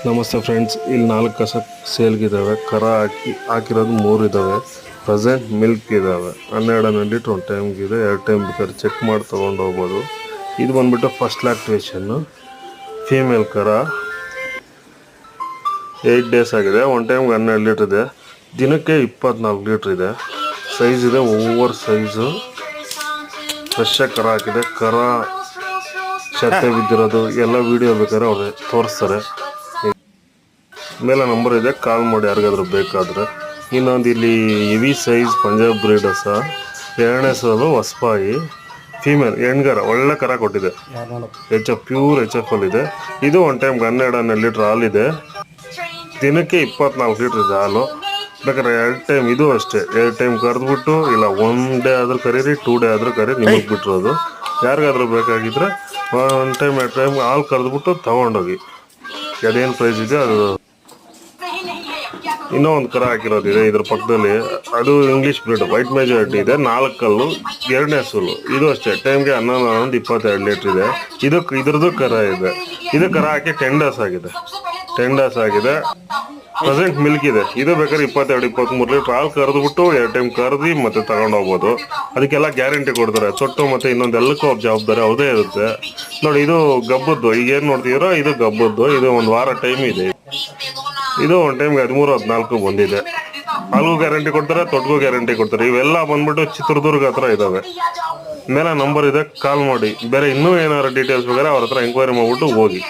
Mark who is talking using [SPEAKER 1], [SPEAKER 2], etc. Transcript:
[SPEAKER 1] ನಮಸ್ತೆ ಫ್ರೆಂಡ್ಸ್, ಇಲ್ಲಿ 4 ಕಸ ಸೇಲ್ಗಿದ್ದಾವೆ. ಕರ ಹಾಕಿರೋದು 3 ಇದ್ದಾವೆ. ಪ್ರೆಸೆಂಟ್ ಮಿಲ್ಕ್ ಇದ್ದಾವೆ. 12 ಲೀಟ್ರ್ ಒಂದು ಟೈಮ್ಗಿದೆ. 2 ಟೈಮ್ ಬೇಕಾದ್ರೆ ಚೆಕ್ ಮಾಡಿ ತೊಗೊಂಡು ಹೋಗ್ಬೋದು. ಇದು ಬಂದ್ಬಿಟ್ಟು ಫಸ್ಟ್ ಲ್ಯಾಕ್ಟಿವೇಷನ್ನು. ಫೀಮೇಲ್ ಕರ 8 ಡೇಸ್ ಆಗಿದೆ. ಒಂದು ಟೈಮ್ಗೆ 12 ಲೀಟ್ರ್ ಇದೆ. ದಿನಕ್ಕೆ 24 ಲೀಟ್ರ್ ಇದೆ. ಸೈಜ್ ಇದೆ, ಓವರ್ ಸೈಜು. ಫ್ರೆಶ್ಶಾಗಿ ಕರ ಹಾಕಿದೆ. ಕರ ಛತ್ತೆ ಬಿದ್ದಿರೋದು ಎಲ್ಲ ವೀಡಿಯೋ ಬೇಕಾದ್ರೆ ಅವ್ರು ತೋರಿಸ್ತಾರೆ. ಮೇಲೆ ನಂಬರ್ ಇದೆ, ಕಾಲ್ ಮಾಡಿ ಯಾರಿಗಾದ್ರೂ ಬೇಕಾದರೆ. ಇನ್ನೊಂದು ಇಲ್ಲಿ ಹೆವಿ ಸೈಜ್ ಪಂಜಾಬ್ ಬ್ರೀಡ್ ಸಹ 2ನೇ ಸೋಲು ಹೊಸಪಾಯಿ ಫೀಮೇಲ್ ಹೆಣ್ಗರ ಒಳ್ಳೆ ಕರ ಕೊಟ್ಟಿದೆ. ಪ್ಯೂರ್ HF ಇದೆ. ಇದು ಒಂದು ಟೈಮ್ಗೆ 12 ಲೀಟ್ರ್ ಹಾಲಿದೆ. ದಿನಕ್ಕೆ 24 ಲೀಟ್ರ್ ಇದೆ ಹಾಲು. ಬೇಕಾದ್ರೆ 2 ಟೈಮ್, ಇದು ಅಷ್ಟೇ 2 ಟೈಮ್ ಕರೆದ್ಬಿಟ್ಟು, ಇಲ್ಲ 1 ಡೇ ಆದರೂ ಕರೀರಿ, 2 ಡೇ ಆದರೂ ಕರಿ, ನಿಮಗೆ ಬಿಟ್ಟಿರೋದು. ಯಾರಿಗಾದ್ರೂ ಬೇಕಾಗಿದ್ದರೆ 1 ಟೈಮ್ 2 ಟೈಮ್ ಹಾಲು ಕರೆದ್ಬಿಟ್ಟು ತೊಗೊಂಡೋಗಿ. ಅದೇನು ಪ್ರೈಸ್ ಇದೆ ಅದು. ಇನ್ನೂ ಒಂದು ಕರ ಹಾಕಿರೋದಿದೆ ಇದ್ರ ಪಕ್ಕದಲ್ಲಿ. ಅದು ಇಂಗ್ಲೀಷ್ ಬ್ರೀಡ್, ವೈಟ್ ಮೆಜಾರಿಟಿ ಇದೆ. 4 ಕಲ್ಲು, 2ನೇ ಸೂಲು. ಇದು ಅಷ್ಟೇ ಟೈಮ್ಗೆ 22 ಲೀಟ್ರ್ ಇದೆ. ಇದ್ರದ್ದು ಕರ ಇದೆ. ಇದು ಕರ ಹಾಕಿ 10 ಡೇಸ್ ಆಗಿದೆ. 10 ಡೇಸ್ ಆಗಿದೆ. ಪ್ರೆಸೆಂಟ್ ಮಿಲ್ಕ್ ಇದೆ. ಇದು ಬೇಕಾದ್ರೆ 22-23 ಲೀಟ್ರ್ ಹಾಲು ಕರೆದ್ಬಿಟ್ಟು 2 ಟೈಮ್ ಕರೆದು ಮತ್ತೆ ತಗೊಂಡು ಹೋಗ್ಬೋದು. ಅದಕ್ಕೆಲ್ಲ ಗ್ಯಾರಂಟಿ ಕೊಡ್ತಾರೆ. ಚೊಟ್ಟು ಮತ್ತು ಇನ್ನೊಂದೆಲ್ಲಕ್ಕೂ ಅವ್ರ ಜವಾಬ್ದಾರಿ ಅವ್ರದೇ ಇರುತ್ತೆ. ನೋಡಿ, ಇದು ಗಬ್ಬದ್ದು. ಈಗೇನು ನೋಡ್ತಿದ್ದೀರೋ ಇದು ಗಬ್ಬದ್ದು. ಇದು 1 ವಾರ ಟೈಮ್ ಇದೆ. ಇದು ಒಂದು ಟೈಮ್ಗೆ 13-14 ಬಂದಿದೆ. ಹಾಲ್ಗೂ ಗ್ಯಾರಂಟಿ ಕೊಡ್ತಾರೆ, ತೊಟ್ಗೂ ಗ್ಯಾರಂಟಿ ಕೊಡ್ತಾರೆ. ಇವೆಲ್ಲ ಬಂದ್ಬಿಟ್ಟು ಚಿತ್ರದುರ್ಗ ಹತ್ರ ಇದ್ದಾವೆ. ಮೇಲೆ ನಂಬರ್ ಇದೆ, ಕಾಲ್ ಮಾಡಿ. ಬೇರೆ ಇನ್ನೂ ಏನಾದ್ರು ಡೀಟೇಲ್ಸ್ ಬೇಕಾದ್ರೆ ಅವ್ರ ಹತ್ರ ಎಂಕ್ವೈರಿ ಮಾಡ್ಬಿಟ್ಟು ಹೋಗಿ.